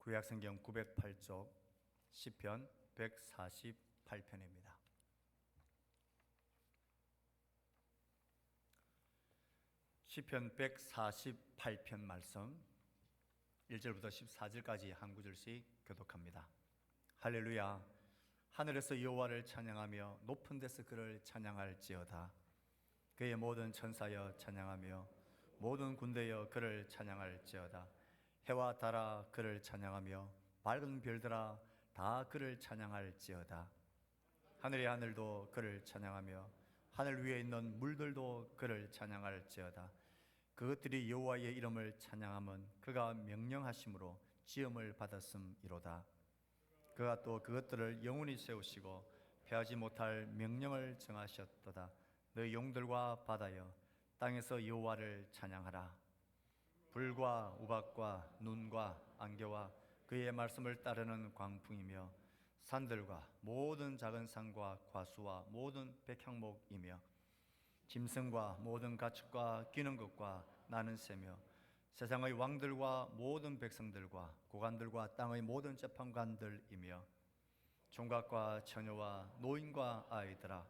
구약성경 908쪽 시편 148편입니다. 시편 148편 말씀 1절부터 14절까지 한 구절씩 교독합니다. 할렐루야, 하늘에서 여호와를 찬양하며 높은 데서 그를 찬양할지어다. 그의 모든 천사여 찬양하며 모든 군대여 그를 찬양할지어다. 해와 달아 그를 찬양하며 밝은 별들아 다 그를 찬양할지어다. 하늘의 하늘도 그를 찬양하며 하늘 위에 있는 물들도 그를 찬양할지어다. 그것들이 여호와의 이름을 찬양함은 그가 명령하심으로 지음을 받았음이로다. 그가 또 그것들을 영원히 세우시고 패하지 못할 명령을 정하셨도다. 너희 용들과 바다여 땅에서 여호와를 찬양하라. 불과 우박과 눈과 안개와 그의 말씀을 따르는 광풍이며 산들과 모든 작은 산과 과수와 모든 백향목이며 짐승과 모든 가축과 기는 것과 나는 새며 세상의 왕들과 모든 백성들과 고관들과 땅의 모든 재판관들이며 총각과 처녀와 노인과 아이들아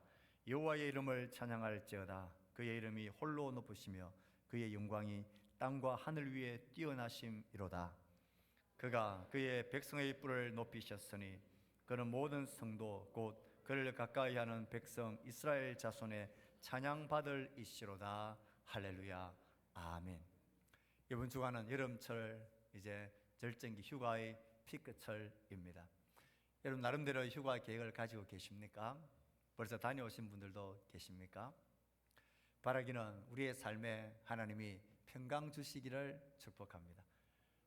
여호와의 이름을 찬양할지어다. 그의 이름이 홀로 높으시며 그의 영광이 땅과 하늘 위에 뛰어나심이로다. 그가 그의 백성의 뿔을 높이셨으니 그는 모든 성도 곧 그를 가까이하는 백성 이스라엘 자손의 찬양받을 이시로다. 할렐루야, 아멘. 이번 주간은 여름철, 이제 절정기 휴가의 피크철입니다. 여러분 나름대로 휴가 계획을 가지고 계십니까? 벌써 다녀오신 분들도 계십니까? 바라기는 우리의 삶에 하나님이 평강 주시기를 축복합니다.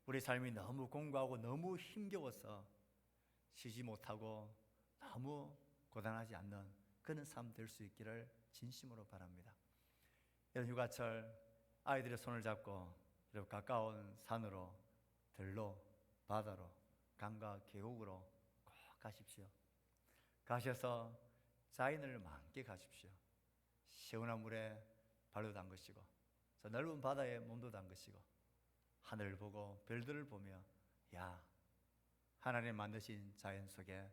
우리 삶이 너무 공고하고 너무 힘겨워서 쉬지 못하고 너무 고단하지 않는 그런 삶 될 수 있기를 진심으로 바랍니다. 이런 휴가철 아이들의 손을 잡고 이렇게 가까운 산으로, 들로, 바다로, 강과 계곡으로 꼭 가십시오. 가셔서 자연을 만끽하십시오. 시원한 물에 발도 담그시고 저 넓은 바다에 몸도 담그시고 하늘을 보고 별들을 보며 야, 하나님 만드신 자연 속에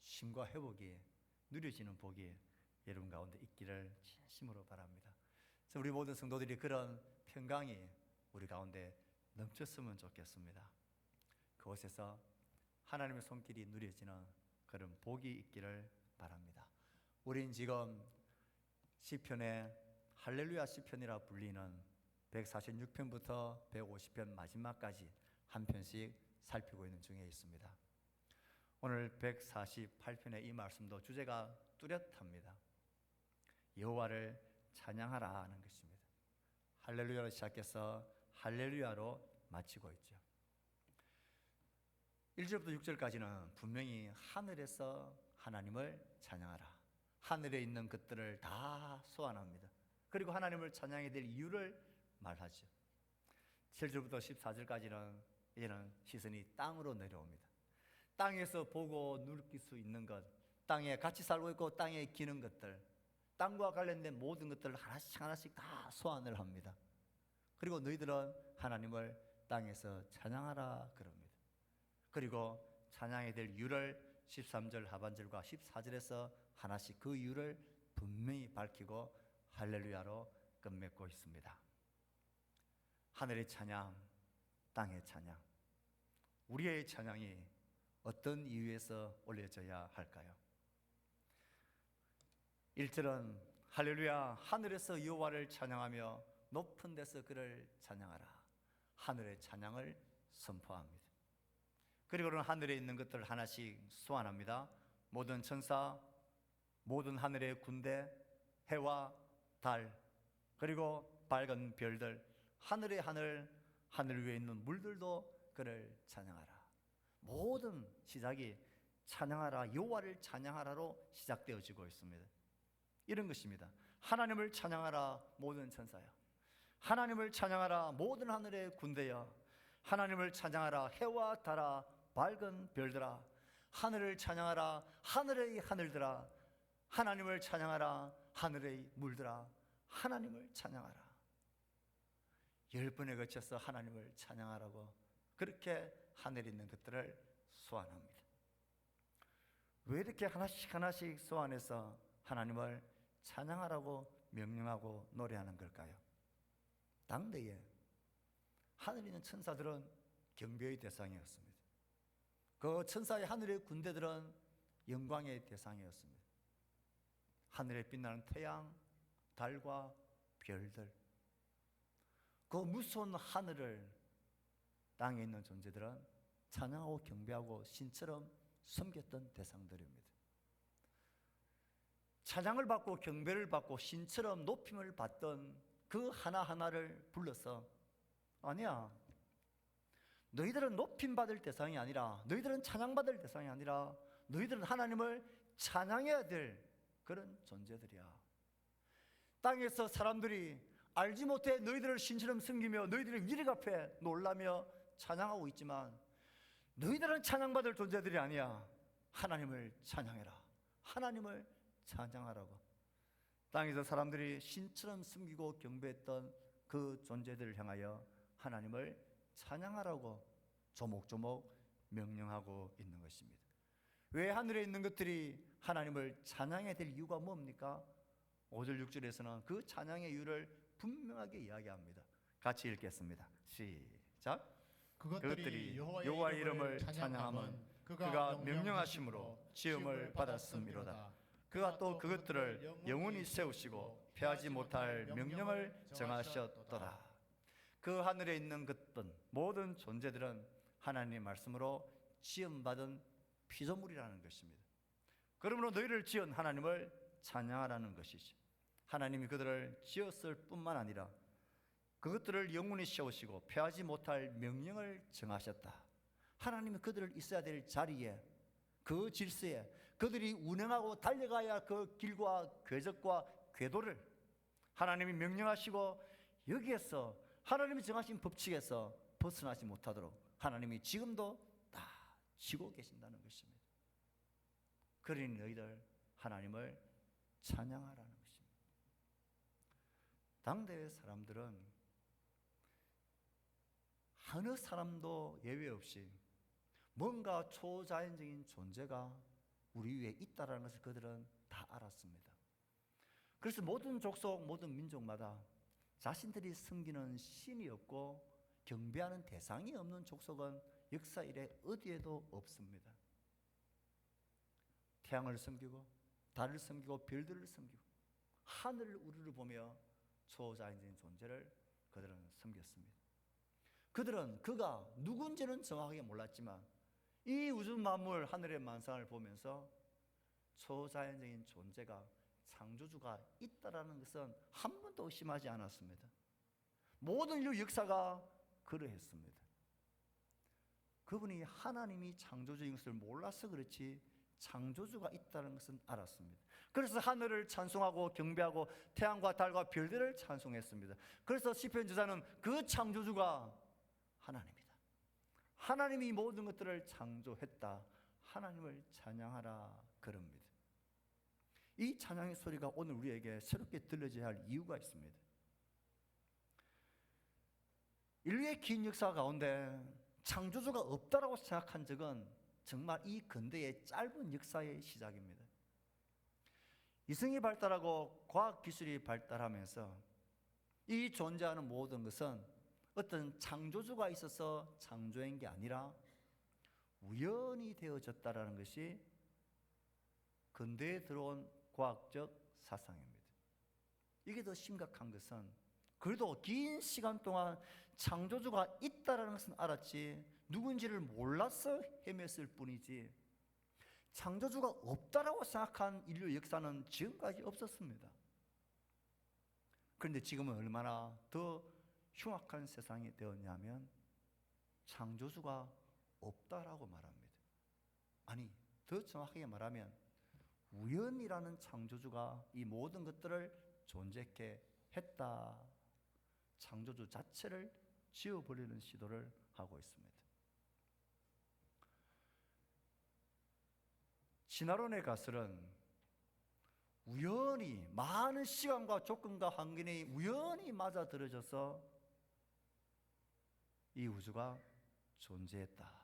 쉼과 회복이 누려지는 복이 여러분 가운데 있기를 진심으로 바랍니다. 우리 모든 성도들이 그런 평강이 우리 가운데 넘쳤으면 좋겠습니다. 그곳에서 하나님의 손길이 누려지는 그런 복이 있기를 바랍니다. 우린 지금 시편의 할렐루야 시편이라 불리는 146편부터 150편 마지막까지 한 편씩 살피고 있는 중에 있습니다. 오늘 148편의 이 말씀도 주제가 뚜렷합니다. 여호와를 찬양하라 하는 것입니다. 할렐루야로 시작해서 할렐루야로 마치고 있죠. 1절부터 6절까지는 분명히 하늘에서 하나님을 찬양하라, 하늘에 있는 것들을 다 소환합니다. 그리고 하나님을 찬양해야 될 이유를 말하죠. 7절부터 14절까지는 이제는 시선이 땅으로 내려옵니다. 땅에서 보고 느낄 수 있는 것, 땅에 같이 살고 있고 땅에 기는 것들, 땅과 관련된 모든 것들을 하나씩 하나씩 다 소환을 합니다. 그리고 너희들은 하나님을 땅에서 찬양하라 그럽니다. 그리고 찬양해야 될 이유를 13절 하반절과 14절에서 하나씩 그 이유를 분명히 밝히고 할렐루야로 끝맺고 있습니다. 하늘의 찬양, 땅의 찬양, 우리의 찬양이 어떤 이유에서 올려져야 할까요? 1절은 할렐루야, 하늘에서 여호와를 찬양하며 높은 데서 그를 찬양하라. 하늘의 찬양을 선포합니다. 그리고는 하늘에 있는 것들을 하나씩 소환합니다. 모든 천사, 모든 하늘의 군대, 해와 달, 그리고 밝은 별들, 하늘의 하늘, 하늘 위에 있는 물들도 그를 찬양하라. 모든 시작이 찬양하라, 여호와를 찬양하라로 시작되어지고 있습니다. 이런 것입니다. 하나님을 찬양하라 모든 천사여, 하나님을 찬양하라 모든 하늘의 군대여, 하나님을 찬양하라 해와 달아 밝은 별들아, 하늘을 찬양하라 하늘의 하늘들아, 하나님을 찬양하라 하늘의 물들아, 하나님을 찬양하라. 10번에 걸쳐서 하나님을 찬양하라고 그렇게 하늘에 있는 것들을 소환합니다. 왜 이렇게 하나씩 하나씩 소환해서 하나님을 찬양하라고 명령하고 노래하는 걸까요? 당대에 하늘에 있는 천사들은 경배의 대상이었습니다. 그 천사의 하늘의 군대들은 영광의 대상이었습니다. 하늘에 빛나는 태양, 달과 별들, 그 무서운 하늘을 땅에 있는 존재들은 찬양하고 경배하고 신처럼 섬겼던 대상들입니다. 찬양을 받고 경배를 받고 신처럼 높임을 받던 그 하나하나를 불러서, 아니야, 너희들은 높임받을 대상이 아니라, 너희들은 찬양받을 대상이 아니라 너희들은 하나님을 찬양해야 될 그런 존재들이야. 땅에서 사람들이 알지 못해 너희들을 신처럼 섬기며 너희들의 위력 앞에 놀라며 찬양하고 있지만, 너희들은 찬양받을 존재들이 아니야. 하나님을 찬양해라. 하나님을 찬양하라고. 땅에서 사람들이 신처럼 섬기고 경배했던 그 존재들을 향하여 하나님을 찬양하라고 조목조목 명령하고 있는 것입니다. 왜 하늘에 있는 것들이 하나님을 찬양해야 될 이유가 뭡니까? 5절 6절에서는 그 찬양의 이유를 분명하게 이야기합니다. 같이 읽겠습니다. 시작. 그것들이 여호와의 이름을 찬양함은 그가 명령하심으로 지음을 받았음이로다. 그가 또 그것들을 영원히 세우시고 패하지 못할 명령을 정하셨더라. 그 하늘에 있는 것들 모든 존재들은 하나님의 말씀으로 지음받은 피조물이라는 것입니다. 그러므로 너희를 지은 하나님을 찬양하라는 것이죠. 하나님이 그들을 지었을 뿐만 아니라 그것들을 영원히 세우시고 패하지 못할 명령을 정하셨다. 하나님이 그들을 있어야 될 자리에, 그 질서에, 그들이 운행하고 달려가야 할 그 길과 궤적과 궤도를 하나님이 명령하시고, 여기에서 하나님이 정하신 법칙에서 벗어나지 못하도록 하나님이 지금도 다 지고 계신다는 것입니다. 그러니 너희들 하나님을 찬양하라는 것입니다. 당대의 사람들은 어느 사람도 예외 없이 뭔가 초자연적인 존재가 우리 위에 있다는 것을 그들은 다 알았습니다. 그래서 모든 족속, 모든 민족마다 자신들이 섬기는 신이 없고 경배하는 대상이 없는 족속은 역사 이래 어디에도 없습니다. 태양을 섬기고 달을 섬기고 별들을 섬기고 하늘 우주를 보며 초자연적인 존재를 그들은 섬겼습니다. 그들은 그가 누군지는 정확하게 몰랐지만 이 우주 만물 하늘의 만상을 보면서 초자연적인 존재가, 창조주가 있다라는 것은 한 번도 의심하지 않았습니다. 모든 인류 역사가 그러했습니다. 그분이 하나님이 창조주인 것을 몰라서 그렇지 창조주가 있다는 것은 알았습니다. 그래서 하늘을 찬송하고 경배하고 태양과 달과 별들을 찬송했습니다. 그래서 시편 저자는 그 창조주가 하나님이다, 하나님이 모든 것들을 창조했다, 하나님을 찬양하라 그럽니다. 이 찬양의 소리가 오늘 우리에게 새롭게 들려져야 할 이유가 있습니다. 인류의 긴 역사 가운데 창조주가 없다라고 생각한 적은 정말 이 근대의 짧은 역사의 시작입니다. 이성이 발달하고 과학기술이 발달하면서 이 존재하는 모든 것은 어떤 창조주가 있어서 창조한 게 아니라 우연히 되어졌다라는 것이 근대에 들어온 과학적 사상입니다. 이게 더 심각한 것은 그래도 긴 시간 동안 창조주가 있다라는 것은 알았지 누군지를 몰라서 헤맸을 뿐이지 창조주가 없다라고 생각한 인류 역사는 지금까지 없었습니다. 그런데 지금은 얼마나 더 흉악한 세상이 되었냐면 창조주가 없다라고 말합니다. 아니, 더 정확하게 말하면 우연이라는 창조주가 이 모든 것들을 존재케 했다. 창조주 자체를 지워버리는 시도를 하고 있습니다. 진화론의 가설은 우연히 많은 시간과 조건과 환경이 우연히 맞아들어져서 이 우주가 존재했다.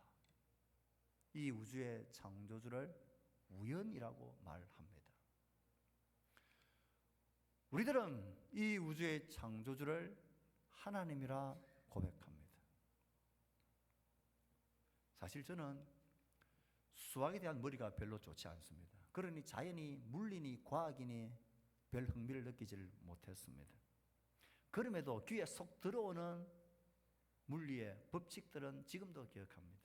이 우주의 창조주를 우연이라고 말합니다. 우리들은 이 우주의 창조주를 하나님이라 고백합니다. 사실 저는 수학에 대한 머리가 별로 좋지 않습니다. 그러니 자연이, 물리니, 과학이니 별 흥미를 느끼질 못했습니다. 그럼에도 귀에 쏙 들어오는 물리의 법칙들은 지금도 기억합니다.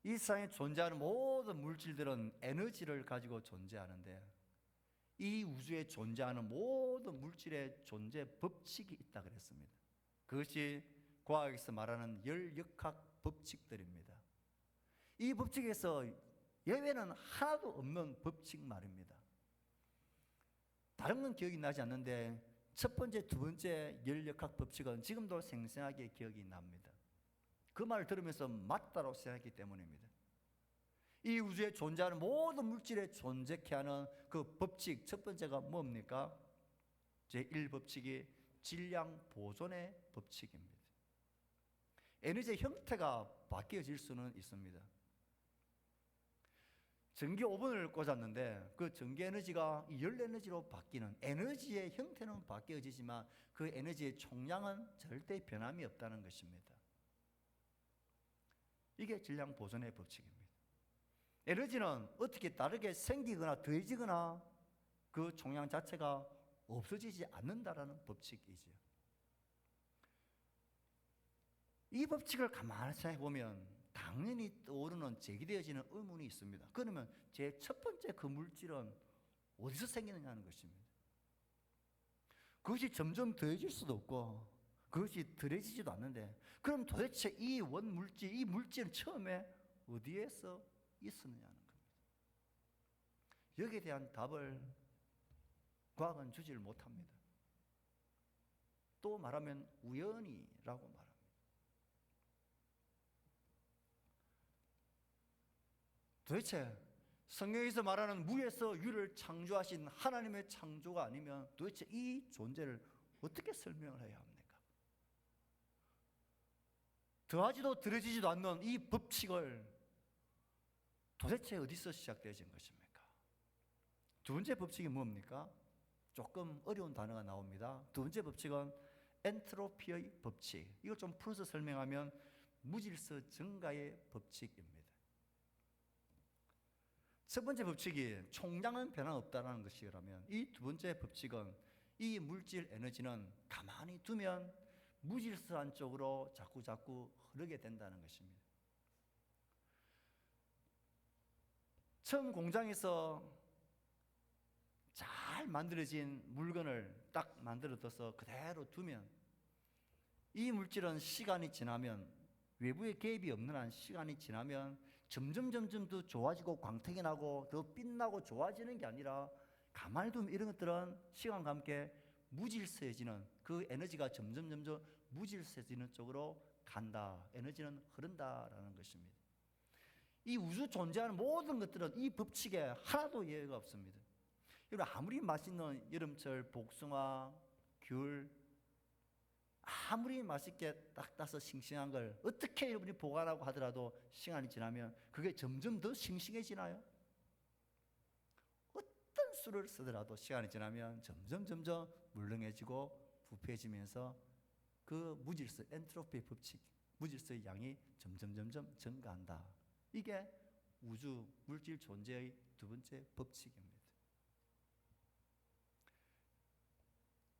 이 세상에 존재하는 모든 물질들은 에너지를 가지고 존재하는데 이 우주에 존재하는 모든 물질의 존재 법칙이 있다 그랬습니다. 그것이 과학에서 말하는 열역학 법칙들입니다. 이 법칙에서 예외는 하나도 없는 법칙 말입니다. 다른 건 기억이 나지 않는데 첫 번째, 두 번째 열역학 법칙은 지금도 생생하게 기억이 납니다. 그 말을 들으면서 맞다고 생각했기 때문입니다. 이 우주에 존재하는 모든 물질에 존재케 하는 그 법칙, 첫 번째가 뭡니까? 제1법칙이 질량 보존의 법칙입니다. 에너지의 형태가 바뀌어질 수는 있습니다. 전기 오븐을 꽂았는데 그 전기 에너지가 열 에너지로 바뀌는, 에너지의 형태는 바뀌어지지만 그 에너지의 총량은 절대 변함이 없다는 것입니다. 이게 질량 보존의 법칙입니다. 에너지는 어떻게 다르게 생기거나 더해지거나 그 총량 자체가 없어지지 않는다라는 법칙이지요. 이 법칙을 가만히 생각해 보면 당연히 떠오르는, 제기되어지는 의문이 있습니다. 그러면 제 첫 번째 그 물질은 어디서 생기느냐는 것입니다. 그것이 점점 더해질 수도 없고 그것이 덜해지지도 않는데, 그럼 도대체 이 원물질, 이 물질은 처음에 어디에서 있었느냐는 겁니다. 여기에 대한 답을 과학은 주지를 못합니다. 또 말하면 우연이라고 말합니다. 도대체 성경에서 말하는 무에서 유를 창조하신 하나님의 창조가 아니면 도대체 이 존재를 어떻게 설명을 해야 합니까? 더하지도 덜해지지도 않는 이 법칙을 도대체 어디서 시작되어진 것입니까? 두 번째 법칙이 뭡니까? 조금 어려운 단어가 나옵니다. 두 번째 법칙은 엔트로피의 법칙. 이걸 좀 풀어서 설명하면 무질서 증가의 법칙입니다. 첫 번째 법칙이 총량은 변함없다는 것이라면, 이 두 번째 법칙은 이 물질 에너지는 가만히 두면 무질서한 쪽으로 자꾸 흐르게 된다는 것입니다. 처음 공장에서 잘 만들어진 물건을 딱 만들어둬서 그대로 두면 이 물질은 시간이 지나면, 외부의 개입이 없는 한 시간이 지나면 점점 더 좋아지고 광택이 나고 더 빛나고 좋아지는 게 아니라, 가만히 두면 이런 것들은 시간과 함께 무질서해지는, 그 에너지가 점점 무질서해지는 쪽으로 간다. 에너지는 흐른다라는 것입니다. 이 우주 존재하는 모든 것들은 이 법칙에 하나도 예외가 없습니다. 여러분, 아무리 맛있는 여름철 복숭아, 귤, 아무리 맛있게 딱 따서 싱싱한 걸 어떻게 여러분이 보관하고 하더라도 시간이 지나면 그게 점점 더 싱싱해지나요? 어떤 수를 쓰더라도 시간이 지나면 점점 물렁해지고 부패해지면서 그 무질서, 엔트로피 법칙, 무질서의 양이 점점 증가한다. 이게 우주 물질 존재의 두 번째 법칙입니다.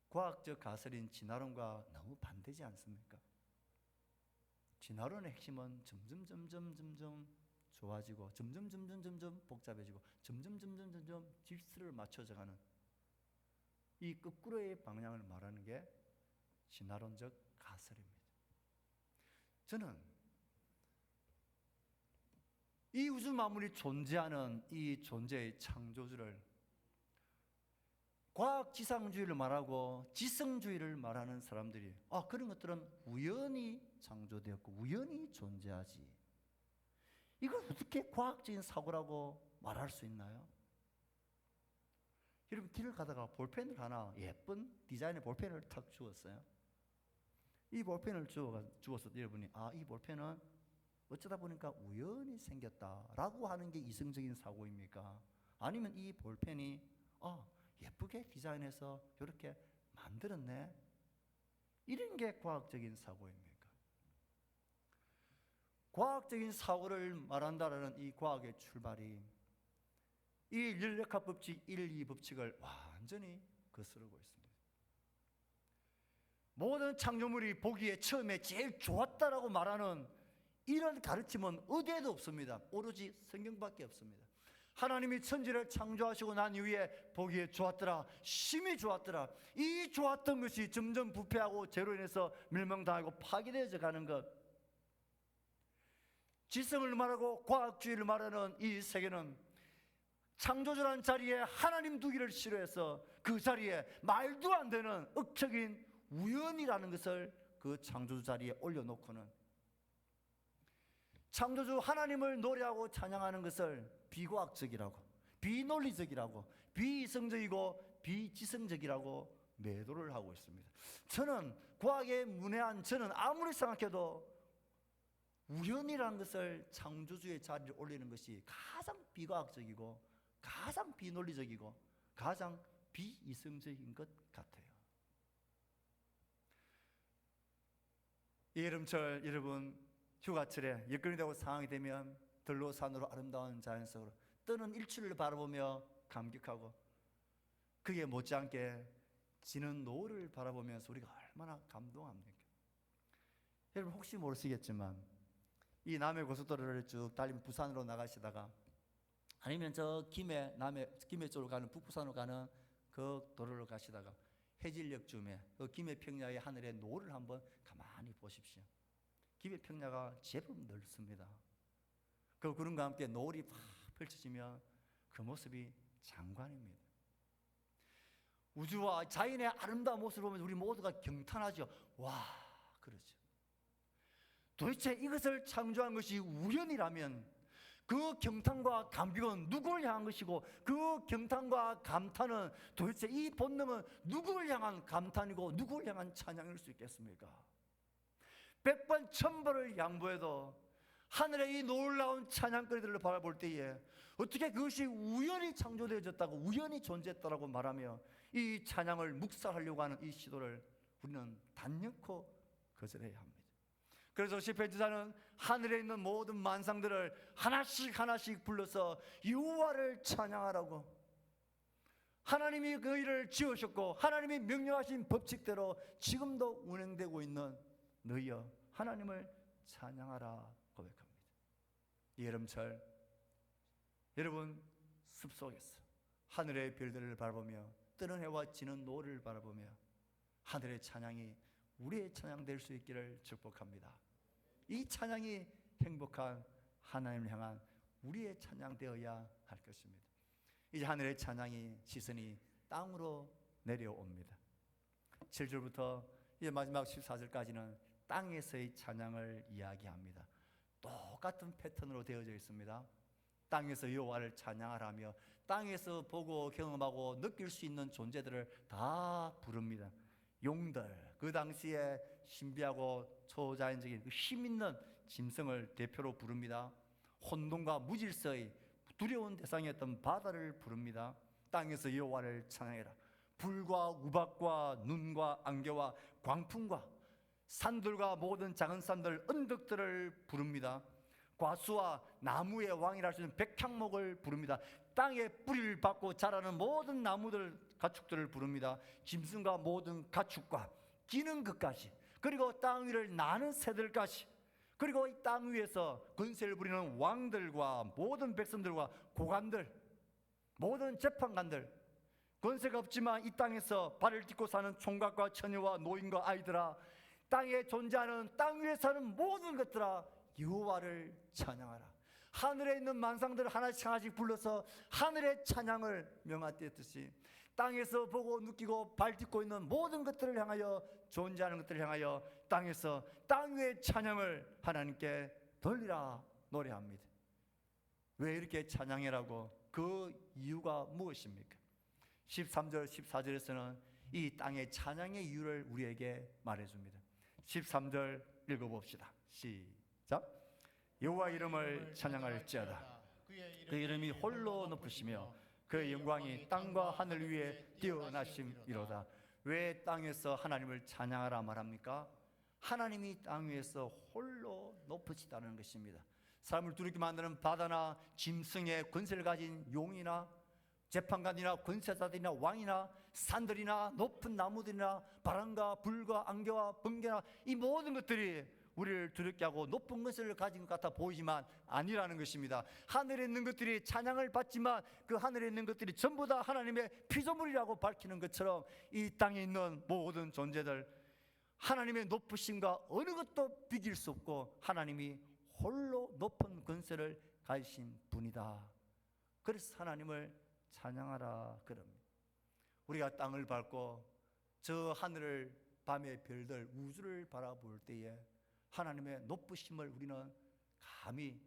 과학적 가설인 진화론과 너무 반대지 않습니까? 진화론의 핵심은 점점 좋아지고 점점 복잡해지고 점점 질서를 맞춰져가는 이 거꾸로의 방향을 말하는 게 진화론적 가설입니다. 저는 이 우주 만물이 존재하는 이 존재의 창조주를 과학지상주의를 말하고 지성주의를 말하는 사람들이 그런 것들은 우연히 창조되었고 우연히 존재하지, 이걸 어떻게 과학적인 사고라고 말할 수 있나요? 여러분, 길을 가다가 볼펜을 하나, 예쁜 디자인의 볼펜을 탁 주었어요. 이 볼펜을 주어서 여러분이 이 볼펜은 어쩌다 보니까 우연히 생겼다라고 하는 게 이성적인 사고입니까? 아니면 이 볼펜이 예쁘게 디자인해서 이렇게 만들었네, 이런 게 과학적인 사고입니까? 과학적인 사고를 말한다라는 이 과학의 출발이 이 인력학 법칙 1, 2 법칙을 완전히 거스르고 있습니다. 모든 창조물이 보기에 처음에 제일 좋았다라고 말하는 이런 가르침은 어디에도 없습니다. 오로지 성경밖에 없습니다. 하나님이 천지를 창조하시고 난 이후에 보기에 좋았더라, 심히 좋았더라, 이 좋았던 것이 점점 부패하고 죄로 인해서 멸망당하고 파괴되어져 가는 것, 지성을 말하고 과학주의를 말하는 이 세계는 창조주라는 자리에 하나님 두기를 싫어해서 그 자리에 말도 안 되는 억척인 우연이라는 것을 그 창조주 자리에 올려놓고는 창조주 하나님을 노래하고 찬양하는 것을 비과학적이라고, 비논리적이라고, 비이성적이고 비지성적이라고 매도를 하고 있습니다. 저는 과학에 문외한 저는 아무리 생각해도 우연이라는 것을 창조주의 자리에 올리는 것이 가장 비과학적이고 가장 비논리적이고 가장 비이성적인 것 같아요. 이 여름철 여러분 휴가철에 여건이 되고 상황이 되면 들로 산으로 아름다운 자연 속으로 뜨는 일출을 바라보며 감격하고 그게 못지않게 지는 노을을 바라보면서 우리가 얼마나 감동합니까? 여러분 혹시 모르시겠지만 이 남해 고속도로를 쭉 달리면 부산으로 나가시다가 아니면 저 김해 쪽으로 가는 북부산으로 가는 그 도로를 가시다가 해질녘쯤에 그 김해 평야의 하늘의 노을을 한번 가만히 보십시오. 김해 평야가 제법 넓습니다. 그 구름과 함께 노을이 팍 펼쳐지면 그 모습이 장관입니다. 우주와 자연의 아름다운 모습을 보면 우리 모두가 경탄하죠. 와, 그러죠. 도대체 이것을 창조한 것이 우연이라면 그 경탄과 감격은 누구를 향한 것이고 그 경탄과 감탄은 도대체 이 본능은 누구를 향한 감탄이고 누구를 향한 찬양일 수 있겠습니까? 100번 1000번을 양보해도 하늘의 이 놀라운 찬양거리들을 바라볼 때에 어떻게 그것이 우연히 창조되어졌다고 우연히 존재했다고 말하며 이 찬양을 묵살하려고 하는 이 시도를 우리는 단연코 거절해야 합니다. 그래서 시편 기자는 하늘에 있는 모든 만상들을 하나씩 하나씩 불러서 여호와를 찬양하라고, 하나님이 그 일을 지으셨고 하나님이 명령하신 법칙대로 지금도 운행되고 있는 너희여 하나님을 찬양하라 고백합니다. 이 여름철 여러분 숲속에서 하늘의 별들을 바라보며 뜨는 해와 지는 노을을 바라보며 하늘의 찬양이 우리의 찬양 될 수 있기를 축복합니다. 이 찬양이 행복한 하나님을 향한 우리의 찬양 되어야 할 것입니다. 이제 하늘의 찬양이 시선이 땅으로 내려옵니다. 7절부터 이제 마지막 14절까지는 땅에서의 찬양을 이야기합니다. 똑같은 패턴으로 되어져 있습니다. 땅에서 여호와를 찬양하라며 땅에서 보고 경험하고 느낄 수 있는 존재들을 다 부릅니다. 용들, 그 당시에 신비하고 초자연적인 그 힘있는 짐승을 대표로 부릅니다. 혼돈과 무질서의 두려운 대상이었던 바다를 부릅니다. 땅에서 여호와를 찬양해라. 불과 우박과 눈과 안개와 광풍과 산들과 모든 작은 산들, 언덕들을 부릅니다. 과수와 나무의 왕이라 할 수 있는 백향목을 부릅니다. 땅에 뿌리를 받고 자라는 모든 나무들, 가축들을 부릅니다. 짐승과 모든 가축과 기는 것까지, 그리고 땅 위를 나는 새들까지, 그리고 이 땅 위에서 권세를 부리는 왕들과 모든 백성들과 고관들, 모든 재판관들, 권세가 없지만 이 땅에서 발을 딛고 사는 총각과 처녀와 노인과 아이들아, 땅에 존재하는 땅 위에 사는 모든 것들아 여호와를 찬양하라. 하늘에 있는 만상들을 하나씩 하나씩 불러서 하늘의 찬양을 명하듯이 땅에서 보고 느끼고 발 딛고 있는 모든 것들을 향하여, 존재하는 것들을 향하여 땅에서 땅 위의 찬양을 하나님께 돌리라 노래합니다. 왜 이렇게 찬양해라고? 그 이유가 무엇입니까? 13절 14절에서는 이 땅의 찬양의 이유를 우리에게 말해줍니다. 13절 읽어봅시다. 시작. 여호와 이름을 찬양할지어다. 그 이름이 홀로 높으시며 그의 영광이 땅과 하늘 위에 뛰어나심이로다. 왜 땅에서 하나님을 찬양하라 말합니까? 하나님이 땅 위에서 홀로 높으시다는 것입니다. 사람을 두렵게 만드는 바다나 짐승의 권세를 가진 용이나 재판관이나 권세자들이나 왕이나 산들이나 높은 나무들이나 바람과 불과 안개와 번개나 이 모든 것들이 우리를 두렵게 하고 높은 것을 가진 것 같아 보이지만 아니라는 것입니다. 하늘에 있는 것들이 찬양을 받지만 그 하늘에 있는 것들이 전부 다 하나님의 피조물이라고 밝히는 것처럼 이 땅에 있는 모든 존재들, 하나님의 높으심과 어느 것도 비길 수 없고 하나님이 홀로 높은 권세를 가지신 분이다. 그래서 하나님을 찬양하라 그럽니다. 우리가 땅을 밟고 저 하늘을, 밤의 별들, 우주를 바라볼 때에 하나님의 높으심을 우리는 감히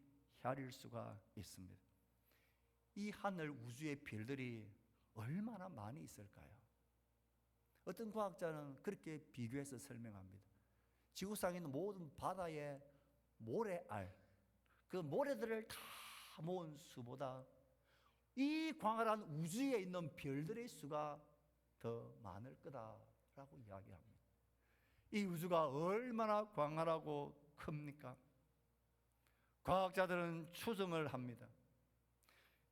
헤아릴 수가 있습니다. 이 하늘 우주의 별들이 얼마나 많이 있을까요? 어떤 과학자는 그렇게 비교해서 설명합니다. 지구상에 있는 모든 바다의 모래알, 그 모래들을 다 모은 수보다 이 광활한 우주에 있는 별들의 수가 더 많을 거다라고 이야기합니다. 이 우주가 얼마나 광활하고 큽니까? 과학자들은 추정을 합니다.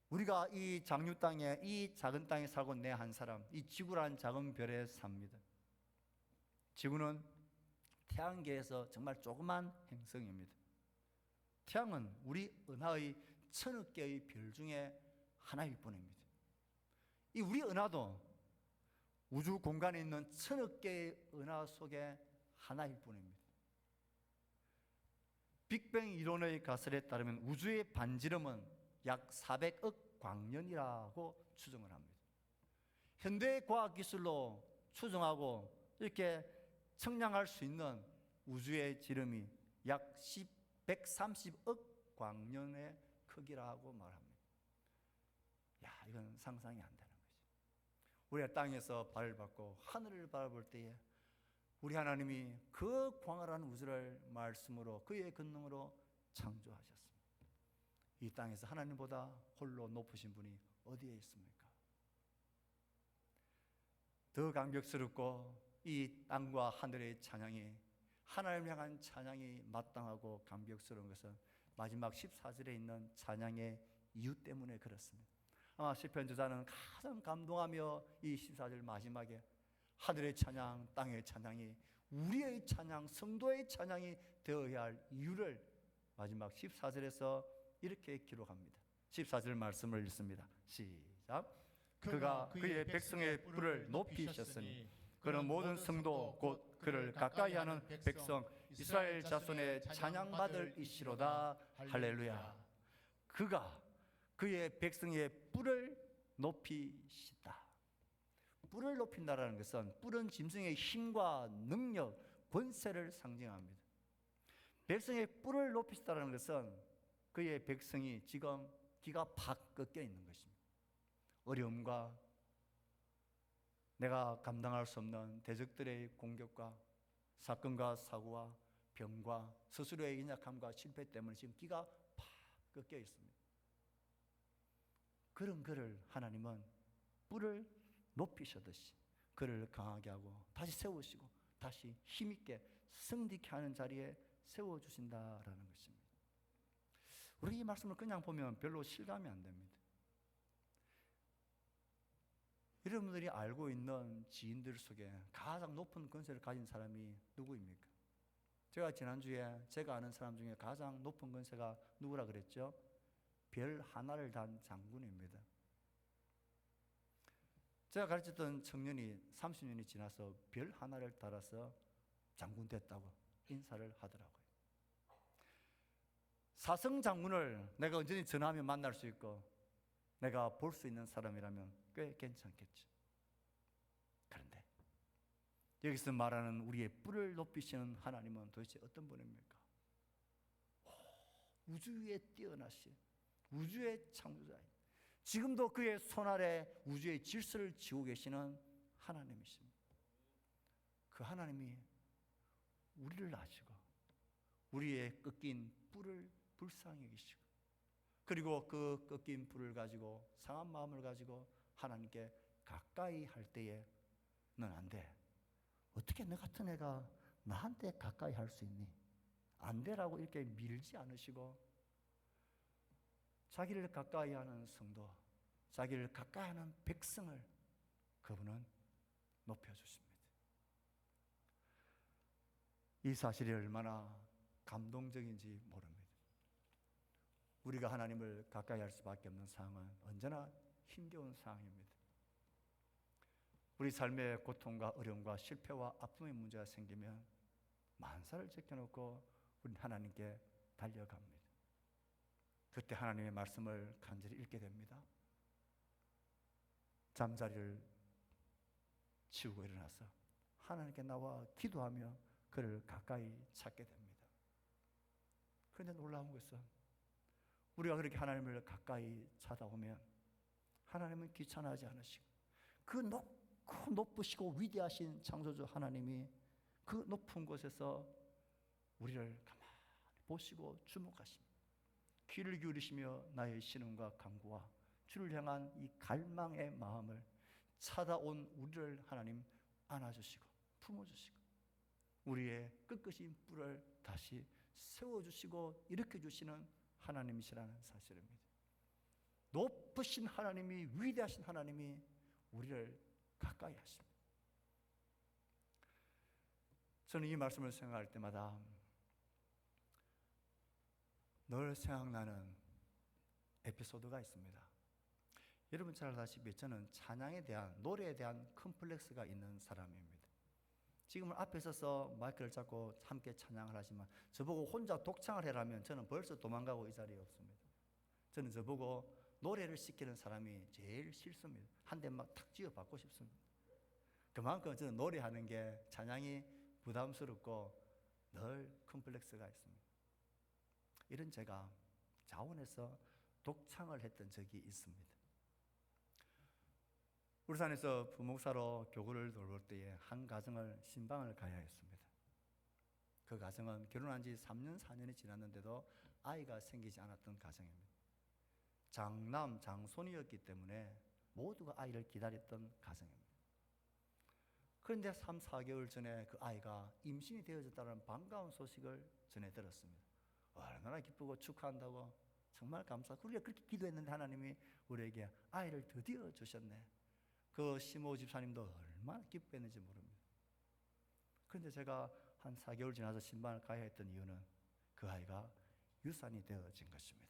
우리가 이 장유 땅에, 이 작은 땅에 살고 내 한 사람, 이 지구라는 작은 별에 삽니다. 지구는 태양계에서 정말 조그만 행성입니다. 태양은 우리 은하의 1000억 개의 별 중에 하나일 뿐입니다. 이 우리 은하도 우주 공간에 있는 1000억 개의 은하 속에 하나일 뿐입니다. 빅뱅 이론의 가설에 따르면 우주의 반지름은 약 400억 광년이라고 추정을 합니다. 현대 과학 기술로 추정하고 이렇게 측량할 수 있는 우주의 지름이 약 130억 광년의 크기라고 말합니다. 이건 상상이 안 되는 거죠. 우리가 땅에서 발을 받고 하늘을 바라볼 때에 우리 하나님이 그 광활한 우주를 말씀으로 그의 권능으로 창조하셨습니다. 이 땅에서 하나님보다 홀로 높으신 분이 어디에 있습니까? 더 감격스럽고 이 땅과 하늘의 찬양이, 하나님을 향한 찬양이 마땅하고 감격스러운 것은 마지막 14절에 있는 찬양의 이유 때문에 그렇습니다. 아마 시편 저자는 가장 감동하며 이 14절 마지막에 하늘의 찬양, 땅의 찬양이 우리의 찬양, 성도의 찬양이 되어야 할 이유를 마지막 14절에서 이렇게 기록합니다. 14절 말씀을 읽습니다. 시작. 그가 그의 백성의 뿔을 높이셨으니 그는 모든 성도 곧 그를 가까이하는 백성 이스라엘 자손의 찬양받을 이시로다. 할렐루야. 그가 그의 백성의 뿔을 높이시다. 뿔을 높인다라는 것은 뿔은 짐승의 힘과 능력, 권세를 상징합니다. 백성의 뿔을 높이시다라는 것은 그의 백성이 지금 기가 팍 꺾여 있는 것입니다. 어려움과 내가 감당할 수 없는 대적들의 공격과 사건과 사고와 병과 스스로의 연약함과 실패 때문에 지금 기가 팍 꺾여 있습니다. 그런 그를 하나님은 뿔을 높이셨듯이 그를 강하게 하고 다시 세우시고 다시 힘있게 승리케 하는 자리에 세워주신다라는 것입니다. 우리 이 말씀을 그냥 보면 별로 실감이 안 됩니다. 여러분들이 알고 있는 지인들 속에 가장 높은 권세를 가진 사람이 누구입니까? 제가 지난주에 제가 아는 사람 중에 가장 높은 권세가 누구라 그랬죠? 별 하나를 단 장군입니다. 제가 가르쳤던 청년이 30년이 지나서 별 하나를 달아서 장군 됐다고 인사를 하더라고요. 사성 장군을 내가 언제든지 전화하면 만날 수 있고 내가 볼 수 있는 사람이라면 꽤 괜찮겠죠. 그런데 여기서 말하는 우리의 뿔을 높이시는 하나님은 도대체 어떤 분입니까? 우주에 뛰어나신 우주의 창조자인, 지금도 그의 손아래 우주의 질서를 지고 계시는 하나님이십니다. 그 하나님이 우리를 아시고 우리의 꺾인 뿔을 불쌍히 여기시고, 그리고 그 꺾인 불을 가지고 상한 마음을 가지고 하나님께 가까이 할 때에 넌 안 돼. 어떻게 너 같은 애가 나한테 가까이 할 수 있니? 안 되라고 이렇게 밀지 않으시고 자기를 가까이 하는 성도, 자기를 가까이 하는 백성을 그분은 높여주십니다. 이 사실이 얼마나 감동적인지 모릅니다. 우리가 하나님을 가까이 할 수밖에 없는 상황은 언제나 힘겨운 상황입니다. 우리 삶의 고통과 어려움과 실패와 아픔의 문제가 생기면 만사를 제껴놓고 우리 하나님께 달려갑니다. 그때 하나님의 말씀을 간절히 읽게 됩니다. 잠자리를 치우고 일어나서 하나님께 나와 기도하며 그를 가까이 찾게 됩니다. 그런데 놀라운 것은 우리가 그렇게 하나님을 가까이 찾아오면 하나님은 귀찮아하지 않으시고 그 높고 높으시고 위대하신 창조주 하나님이 그 높은 곳에서 우리를 가만히 보시고 주목하십니다. 귀를 기울이시며 나의 신음과 간구와 주를 향한 이 갈망의 마음을 찾아온 우리를 하나님 안아주시고 품어주시고 우리의 끄끄신 뿔을 다시 세워주시고 일으켜주시는 하나님이시라는 사실입니다. 높으신 하나님이, 위대하신 하나님이 우리를 가까이 하십니다. 저는 이 말씀을 생각할 때마다 늘 생각나는 에피소드가 있습니다. 여러분 잘 아시다시피 저는 찬양에 대한, 노래에 대한 컴플렉스가 있는 사람입니다. 지금은 앞에 서서 마이크를 잡고 함께 찬양을 하지만 저보고 혼자 독창을 해라면 저는 벌써 도망가고 이 자리에 없습니다. 저는 저보고 노래를 시키는 사람이 제일 싫습니다. 한 대 막 탁 쥐어 받고 싶습니다. 그만큼 저는 노래하는 게 찬양이 부담스럽고 늘 컴플렉스가 있습니다. 이런 제가 자원해서 독창을 했던 적이 있습니다. 울산에서 부목사로 교구를 돌볼 때에 한 가정을 신방을 가야 했습니다. 그 가정은 결혼한 지 3년, 4년이 지났는데도 아이가 생기지 않았던 가정입니다. 장남, 장손이었기 때문에 모두가 아이를 기다렸던 가정입니다. 그런데 3, 4개월 전에 그 아이가 임신이 되어졌다는 반가운 소식을 전해 들었습니다. 얼마나 기쁘고 축하한다고 정말 감사하고 우리가 그렇게 기도했는데 하나님이 우리에게 아이를 드디어 주셨네. 그 시모 집사님도 얼마나 기뻐했는지 모릅니다. 그런데 제가 한 4개월 지나서 신방을 가야 했던 이유는 그 아이가 유산이 되어진 것입니다.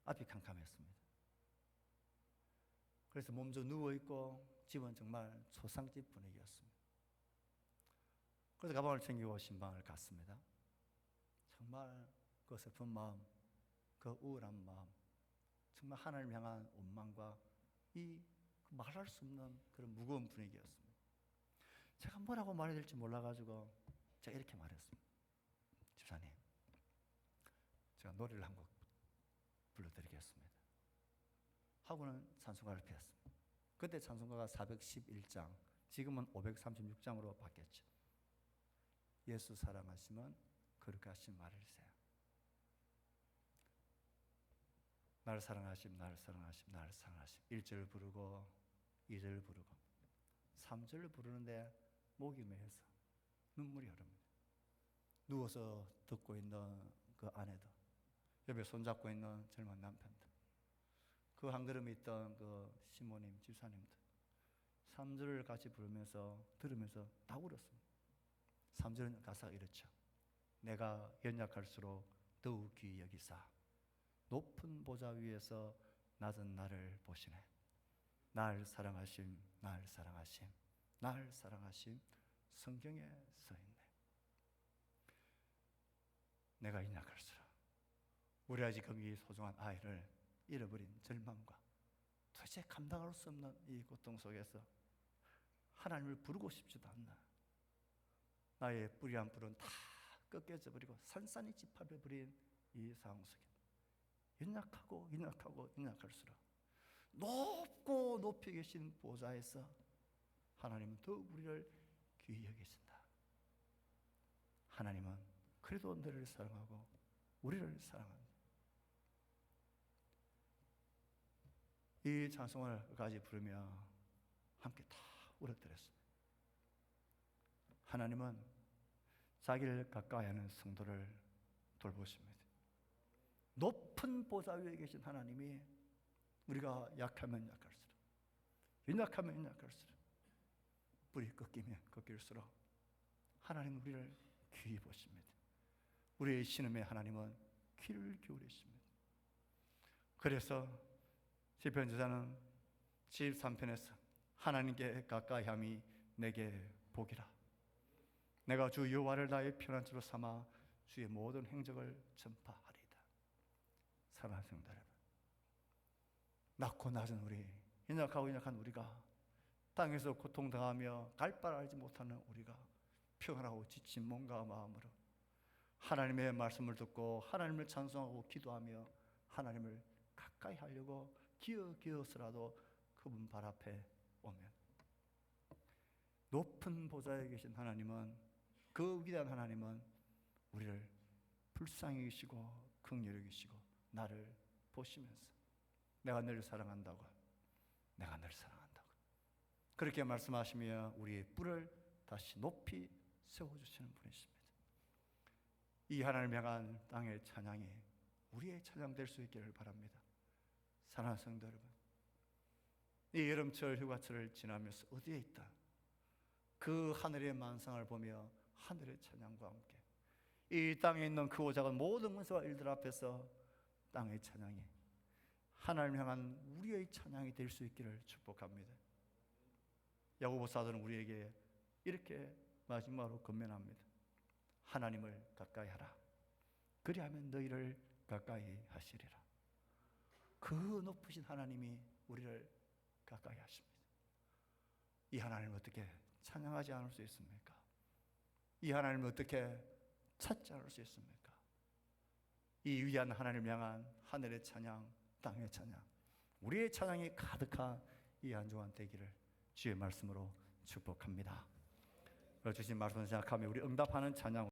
앞이 캄캄했습니다. 그래서 몸져 누워있고 집은 정말 초상집 분위기였습니다. 그래서 가방을 챙기고 신방을 갔습니다. 정말 그 슬픈 마음, 그 우울한 마음, 정말 하나님을 향한 원망과 이 말할 수 없는 그런 무거운 분위기였습니다. 제가 뭐라고 말해야 될지 몰라가지고 제가 이렇게 말했습니다. 집사님, 제가 노래를 한 곡 불러드리겠습니다. 하고는 찬송가를 피웠습니다. 그때 찬송가가 411장, 지금은 536장으로 바뀌었죠. 예수 사랑하시면 그렇게 하신 말일세. 나를 사랑하심, 나를 사랑하심, 나를 사랑하심. 1절 부르고 2절 부르고 3절 부르는데 목이 메어서 눈물이 흐릅니다. 누워서 듣고 있는 그 아내도, 옆에 손잡고 있는 젊은 남편도, 그 한 걸음에 있던 그 시모님, 집사님도 3절을 같이 부르면서 들으면서 다 울었습니다. 3절은 가사가 이렇죠. 내가 연약할수록 더욱 귀히 여기사 높은 보좌 위에서 낮은 나를 보시네. 날 사랑하심, 날 사랑하심, 날 사랑하심. 성경에 써있네. 내가 연약할수록 우리 아직 거기 소중한 아이를 잃어버린 절망과 도대체 감당할 수 없는 이 고통 속에서 하나님을 부르고 싶지도 않나. 나의 뿌리한 뿔은 다 꺾여져 버리고 산산이 짓밟혀버린 이 상황 속에 연약하고 연약하고 연약할수록 높고 높이 계신 보좌에서 하나님은 더욱 우리를 귀히 여기신다. 하나님은 그래도 너를 사랑하고 우리를 사랑한다. 이 찬송을까지 부르며 함께 다 울어드렸습니다. 하나님은 자기를 가까이 하는 성도를 돌보십니다. 높은 보좌 위에 계신 하나님이 우리가 약하면 약할수록, 연약하면 연약할수록, 뿌리 꺾이면 꺾일수록 하나님 우리를 귀히 보십니다. 우리의 신음에 하나님은 귀를 기울이십니다. 그래서 시편 저자는 73편에서 하나님께 가까이함이 내게 복이라. 내가 주 여호와를 나의 피난처로 삼아 주의 모든 행적을 전파하리이다. 사랑하는 성도 여러분, 낮고 낮은 우리, 연약하고 연약한 우리가, 땅에서 고통당하며 갈 바를 알지 못하는 우리가 평안하고 지친 몸과 마음으로 하나님의 말씀을 듣고 하나님을 찬송하고 기도하며 하나님을 가까이 하려고 기어서라도 그분 발 앞에 오면, 높은 보좌에 계신 하나님은, 그 위대한 하나님은 우리를 불쌍히 여기시고 긍휼히 여기시고 나를 보시면서 내가 너를 사랑한다고, 내가 너를 사랑한다고 그렇게 말씀하시며 우리의 뿔을 다시 높이 세워주시는 분이십니다. 이 하나님을 향한 땅의 찬양이 우리의 찬양 될 수 있기를 바랍니다. 사랑하는 성도 여러분, 이 여름철 휴가철을 지나면서 어디에 있다 그 하늘의 만상을 보며 하늘의 찬양과 함께 이 땅에 있는 크고 작은 모든 권세와 일들 앞에서 땅의 찬양이 하나님을 향한 우리의 찬양이 될 수 있기를 축복합니다. 야고보 사도는 우리에게 이렇게 마지막으로 권면합니다. 하나님을 가까이 하라. 그리하면 너희를 가까이 하시리라. 그 높으신 하나님이 우리를 가까이 하십니다. 이 하나님을 어떻게 찬양하지 않을 수 있습니까? 이 하나님을 어떻게 찾지 않을 수 있습니까? 이 위대한 하나님을 향한 하늘의 찬양, 땅의 찬양, 우리의 찬양이 가득한 이 한 주간 되기를 주의 말씀으로 축복합니다. 주신 말씀을 생각하며 우리 응답하는 찬양